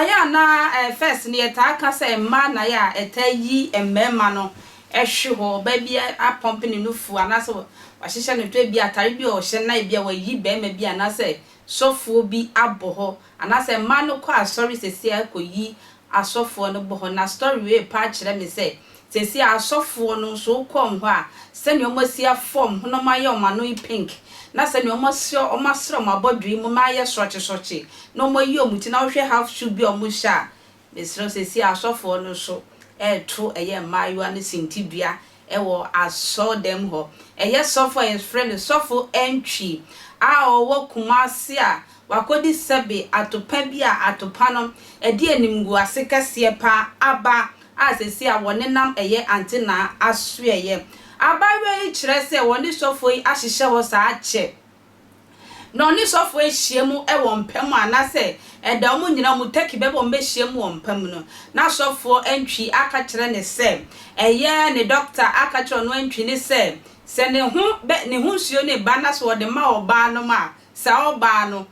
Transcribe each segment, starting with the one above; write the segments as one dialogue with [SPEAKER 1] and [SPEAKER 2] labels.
[SPEAKER 1] aya na first ne eta aka say ma na ya eta yi emmema no ehwe ho ba bia apomp ne nufu anase wahihye ne to bia atare bia o hye na bia wa yi be ma bia anase sofo bi aboho anase ma no kwa sorry sesi akoyi asofo no boho na story we pa kire me say sesi asofo no so kom ho a se ne omasia form no ma ye omano pink na se ne omasio omasro mabodwi mu ma ye soche no mo yi omuti na wo hwe half should be omusha mesro sesi asofo no so to eye mayo ne sintibia ewo aso dem ho eye sofo his friend sofo Antwi a owo Kumasi a wakodi sebe atopa bia atopa no edi animgu ase kase pa aba asesi a wonenam eye Ante Naa aso eye abawe yi kire se woni sofo yi ahihye wo sa ache no ni sofo ehyiemu ewo mpem anase eda mu nyina mu taki bebo mbehyiemu wo mpem no na sofo Antwi aka kire ne se eye ne doctor aka kire no Antwi ne se ne hu suo ne ba na so wo de ma oba no ma sa oba no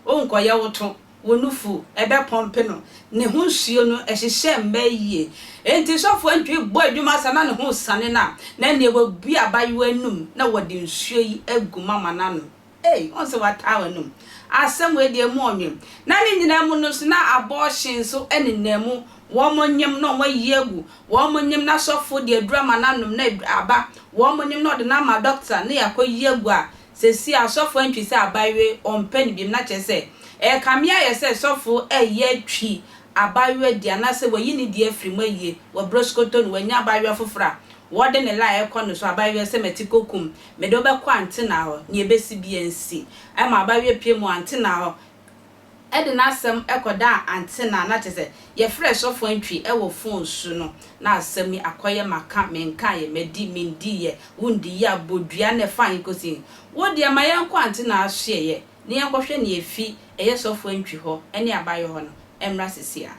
[SPEAKER 1] onkoye woto wonufu ebe pompe no ne hu suo no ehihye mba yie enti sofo Antwi bo adwuma sa na ne hu sane na ne wo bi abayo anum na wo de nsuo yi aguma manano on se watawa num asem we de mu onwem na ne nyina mu no so na abortion so enenemu wo monyem no mo yegu wo monyem na sofo de adurama nanom na aba wo monyem no de na ma doctor na yakoyegu a sesi asofo Antwi se abawe ompe ni bim na chese kamia ye se sofo ye twi abawe dia na se wayi ni dia frima ye wa broskoto no wanya abawe fofora wode ne la ekono so abawe se metikokum me do be kwa Ante Naa ho ne ebesi biansi ma abawe pie mu Ante Naa ho ede na asem ekoda Ante Naa na chese ye fresh sofo Antwi wo phone su no na asem akoye maka menka ye medi mindi ye wundi ya bodua ne fan kosi wode ma ye kwa Ante Naa hye ye ne yenkohwe ne efi eye sofo Antwi ho ene abaye ho no emra sisia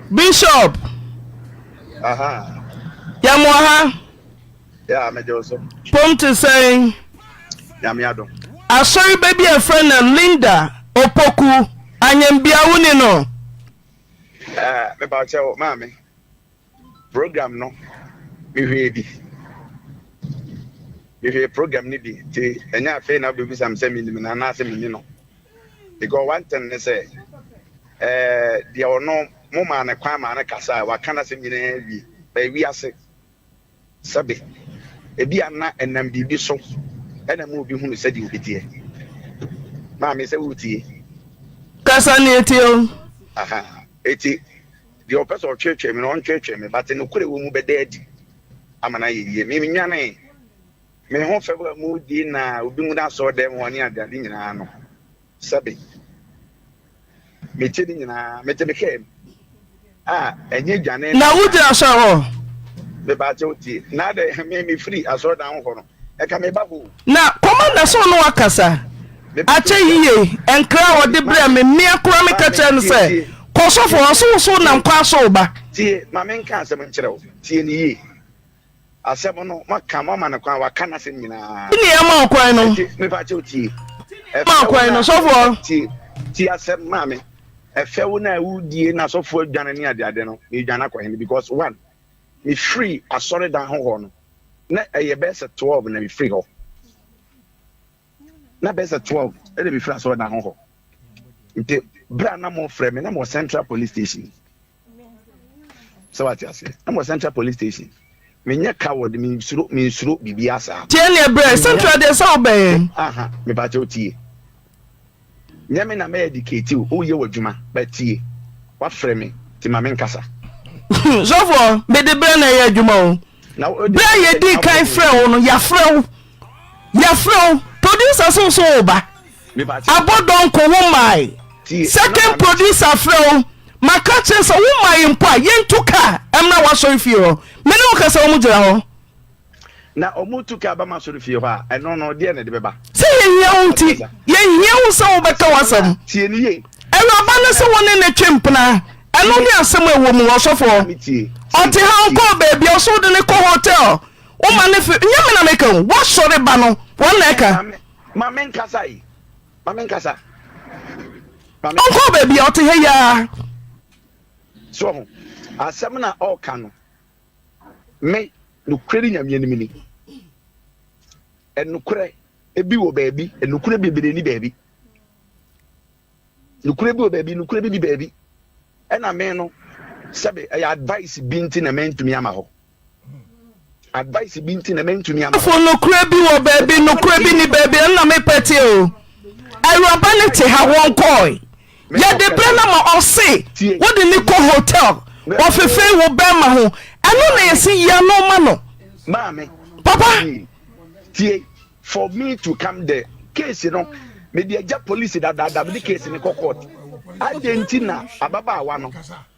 [SPEAKER 2] Bishop Yamoha
[SPEAKER 3] yeah me joso
[SPEAKER 2] pom to say
[SPEAKER 3] yamiado
[SPEAKER 2] asori baby a friend and Linda Opoku anyambia woni no
[SPEAKER 3] me ba che mama program no me hwe program ni bi ti enya fe na be bi sam se mi na na se mi ni no because one thing they say dia ono mo ma ne kwa ma ne kasa wa kana se nyina wi ba wi ase sabe ebi ana enam bibi so ena mo bi hunu se di obitie ma me se wutie
[SPEAKER 2] kasa ni etio
[SPEAKER 3] eti the oppressor of church me on church me but no kure wo mu beda adi amana ye me nwane me ho fe mu di na obi mu da so dem woni adade nyina no sabe me tedi nyina me te be kem enye dwane
[SPEAKER 2] na wudi aso ho
[SPEAKER 3] be ba che uti na de me free aso da ho no e ka me ba ho
[SPEAKER 2] na commander so no akasa ache yiye enkra wo de bre me akura me ka che no se kosofo so na nkwa so ba
[SPEAKER 3] tie ma me nka asem nkire wo tie ni yi asem no maka mama na kwa waka na sem nyina
[SPEAKER 2] ni e ma okwan no
[SPEAKER 3] me ba che uti
[SPEAKER 2] ma okwan no sofo
[SPEAKER 3] tie asem ma me efe wo na wudie na sofo adwane ni ade no me dwana kwa hen because one me free asore dan ho no na eye best 12 na me free ho na best 12 e dey be free asore dan ho nte bra na mo frame na mo Central Police Station so what you say na mo Central Police Station me nya coward me suro bibi asa
[SPEAKER 2] tie ne bre Central dey so be
[SPEAKER 3] me ba che otie nya me na me educate o ye wadwuma ba tie wa frame ti ma me nkasa
[SPEAKER 2] sofo be de bre na ye adwuma o na bre ye di kai frɛ no ya frɛ producer so ba abodon ko wo mai second producer frɛ maka che so wo mai mpo a yentu ka emna wa so fie ho me ne wo kasa wo mu gira ho
[SPEAKER 3] na omutu ka ba ma so fie ho a eno no de ne de beba
[SPEAKER 2] se ye hia unti ye hia wo so wo beka wasam
[SPEAKER 3] tie ni ye
[SPEAKER 2] elo ba ne se wo ne twempna eno ni asem ewo mu wo sofo oti ha nko baby o so de ne ko hotel o ma ne fi nyame na meka wo sore ba no wo na eka
[SPEAKER 3] ma men kasa yi ma men kasa
[SPEAKER 2] nko baby o te he ya
[SPEAKER 3] So asɛm na ɔka no me no kredi nyame anim ni enukure ebi wo baabi enukure bebere ni baabi nukure bi wo baabi nukure bi baabi ɛna me no sɛbe ɛyɛ advice bi nti na mentumi ama hɔ advice bi nti na mentumi ama
[SPEAKER 2] fo nukure bi wo baabi nukure bi ni baabi ɛna me pɛte o ɛwuraba ne te ha wɔn kɔɔ yɛ de brɛ na ma ɔse wo de ni kɔ hotel ɔfefe wo bɛma ho ɛno na yɛsi yia no ma no
[SPEAKER 3] maame
[SPEAKER 2] papa
[SPEAKER 3] tie for me to come there case no me dey ja police da me case ni court adentina ababaawa no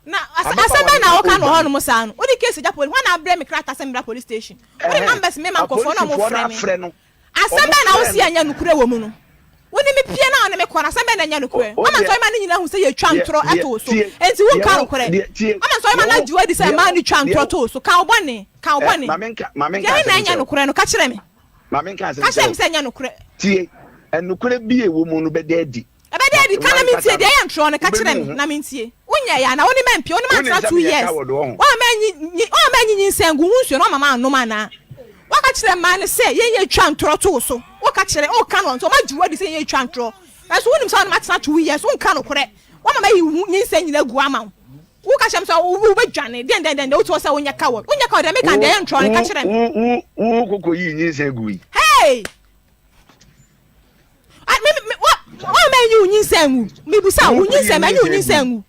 [SPEAKER 4] na asaba na woka no hono musa no wo di case ja police wana abre me krata se me police station wo di numbers me man kofo na mo frɛ me asaba na wo si anya nukure wo mu no wo ni me pie na one me kora asaba na anya nukure o man so ma ni nyina hu se ye twantro eto so enti wo ka nukure o man so ma na jiwa di se ma ni twantro to so ka obone
[SPEAKER 3] mamenka
[SPEAKER 4] ya na anya nukure no ka kire me
[SPEAKER 3] mamenka
[SPEAKER 4] ka se me se anya nukure
[SPEAKER 3] tie enukure bi ewo mu no bedadi
[SPEAKER 4] ebedadi kana me tie de anya ntro no ka kire me na me tie wonya ya na woni mempi woni man tra 2 years wa ma nyi nsengu hunsuo no mama anoma na waka kire ma ne se ye twantro to so waka kire o ka no so ma jiwa di se ye twantro eso wonim so na tra 2 years won ka no kore wa mama yi nyi nyina gu ama woka kyem so wo bedwane den wo to se wonya ka wo de me kan de ntro ne ka kire me
[SPEAKER 3] wo koko yi nyi nsengu yi
[SPEAKER 4] hey what man you nyisengu me busa wo nyisengu you nyisengu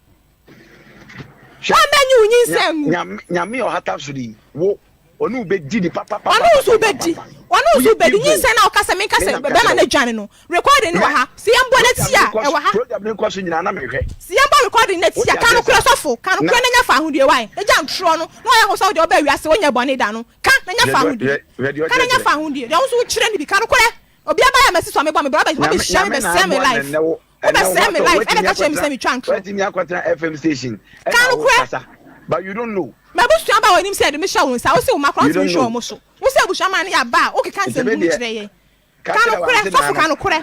[SPEAKER 4] what man you nyisengu
[SPEAKER 3] nyame o hata suri wo onu bedi di papa
[SPEAKER 4] onu so bedi nyinsen na o kasa me kasa be ma na dwane no recording no ha si yambo na tia e wa ha
[SPEAKER 3] program ne kwaso nyina na mehwe
[SPEAKER 4] si yambo recording na tia kan kura sofo kan kura na nya fa ahudie wan e ja ntro no na o ya ho so de o ba wiase wonya bone da no kan na nya fa ahudie kan na nya fa ahudie de o so kire ni bi kan kura obi aba ya mesi so me bo me brother be share me same life o be same life e be ka share me same twantro
[SPEAKER 3] let me akwatra FM station
[SPEAKER 4] kan kura
[SPEAKER 3] but you don't know
[SPEAKER 4] me busu aba woni se de me sha won sa o se o makro to show mo so wo se busu ama ne ya ba o ke kan se mu kire ye kan kura so kan kura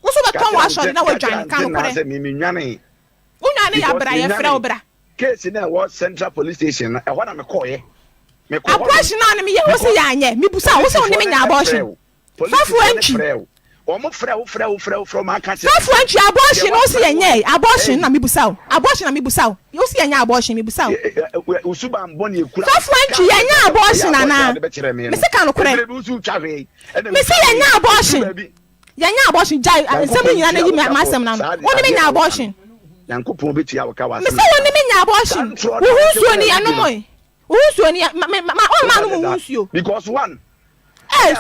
[SPEAKER 4] wo so be ton wa sho na wa dwan kan kura
[SPEAKER 3] se mi nwane
[SPEAKER 4] unwane ya bra ye frɛ obra
[SPEAKER 3] case na what central police station e ho na me call ye
[SPEAKER 4] abortion na me ye wo se ya anye me busa wo se woni me nya abortion fafu antwi
[SPEAKER 3] omo frɛ ma ka se
[SPEAKER 4] fafu antwi abortion no se yenye abortion na me busa yo se yenye abortion me busa
[SPEAKER 3] usuba mboni ekura
[SPEAKER 4] fafu antwi yenye abortion na me se kan kure me se yenye abortion jai nsɛm nyina na yi ma asɛm na no woni me nya abortion
[SPEAKER 3] yankopon betia wo ka wa
[SPEAKER 4] me se woni me nya abortion wo hunsuo ni anomo wo hunsuo ni ma no mo hunsuo
[SPEAKER 3] because one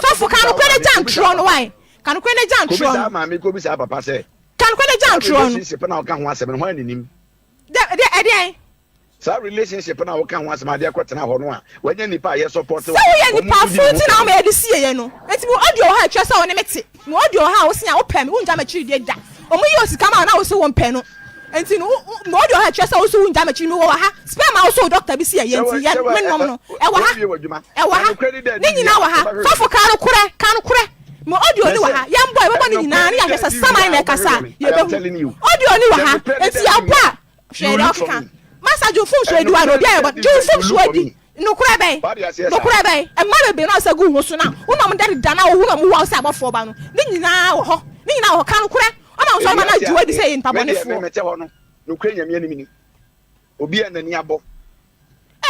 [SPEAKER 4] so for kan kwene jantro no why kan kwene jantro
[SPEAKER 3] no ma me ko bi sa papa se
[SPEAKER 4] kan kwene jantro no
[SPEAKER 3] relationship na wo ka ho asem no ho aninim
[SPEAKER 4] de
[SPEAKER 3] sa relationship na wo ka ho asem ade akwetena ho no a wanya nipa ye support
[SPEAKER 4] wo ye nipa fruit na wo me de sie ye no enti mo audio ha twa sa wo ne mete mo audio ha wo se a wo pɛ me wo nja ma chiri de da o mo yi osika ma na wo se wo pɛ no enti no mo audio ha twa sa wo se wo nja ma chiri me wo ha spare ma wo so doctor bi sie ye enti ye me nom no e wa ha ni nyina wa ha so for kan kure mo audio ni wa ha yam boy we boni nyina ni ahwesa saman na kasa ye be audio ni wa ha enti ya ba hwe do kan masa jo fun so eduwa no bia jo fun so edi no kura ben e ma be na sagu ho so na unom de da na wo na mo wa sa abofo ba no ni nyina wo ho kan kura o ma so ma na juwa di say in pabonefo
[SPEAKER 3] me te ho no kura nyame anim ni obi anani abo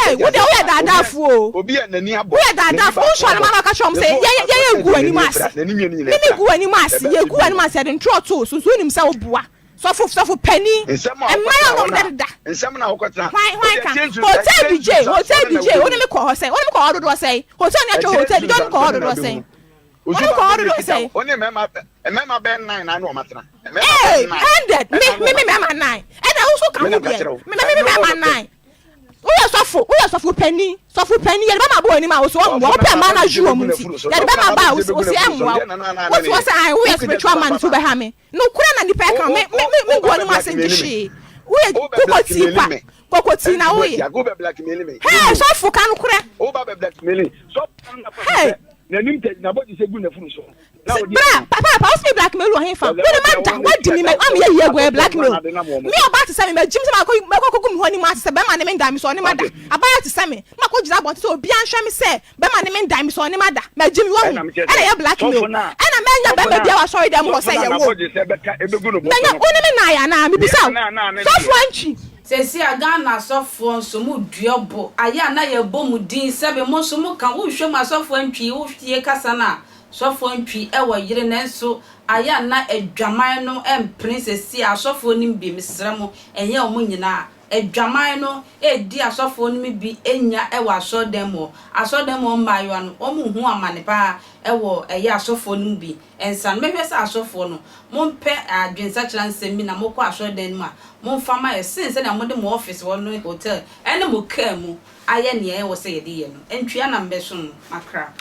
[SPEAKER 4] wo de wo dadafo o
[SPEAKER 3] obi anani abo
[SPEAKER 4] wo dadafo wo so na ma ka chom say ye gu ani mase ni gu ani mase ye gu ani mase de ntro to so nim sa wo bua so penny e ma ya no de da
[SPEAKER 3] nsem na wo kwatra
[SPEAKER 4] why kan hotel DJ wo ni me ko ho say wo ni me ko ho do say hotel ni acho hotel di don ko ho do say
[SPEAKER 3] oni mema ben 9 na no matena
[SPEAKER 4] eh 100 me mema 9 and I also can me mema 9 we sofo penny ye ba ma bo ani ma wo so wo pe ma na ju o munti ye ba ma ba wo so emwa wo so ai we spiritual man so be ha me no kura na nipa kan me go ani ma se ndishi we kokoti na we
[SPEAKER 3] go be blackmail me
[SPEAKER 4] hey sofo kan kura
[SPEAKER 3] o ba be blackmail so
[SPEAKER 4] hey
[SPEAKER 5] na nim te na body say gu na funu so
[SPEAKER 4] papa o blackmail o hen fa we ma da what di me am ye go blackmail me about to say me jim say ma ko gum ho ni ma say be ma ne me ndam so ni ma da about to say me ma ko jira bot so obi anhwe me say be ma ne me ndam so ni ma da ma jim wo ana ye blackmail ana me nya be bia wa sorry dem go say ye wo na oni me na ya na me bisa so fo antwi
[SPEAKER 1] sesi aga na asofo nso mu duobo aya na ye bomu din sebe mo so mu kan wo hwe ma asofo antwi wo hwie kasa na sofo antwi e wo yire na nso aya na adwaman no princess asofo nim bi misramo enye o mu nyina adwaman no di asofo nim bi enya e wo asodemo mayo no o mu hu amane pa e wo eye asofo nim bi ensan mehwe sa asofo no mompe adwensa kyeransem bi na mokọ asodem a momfama sense na mode mo office wo no hotel ene mo ka mu aye ne e wo se ye de ye no entwia na mbeso no makra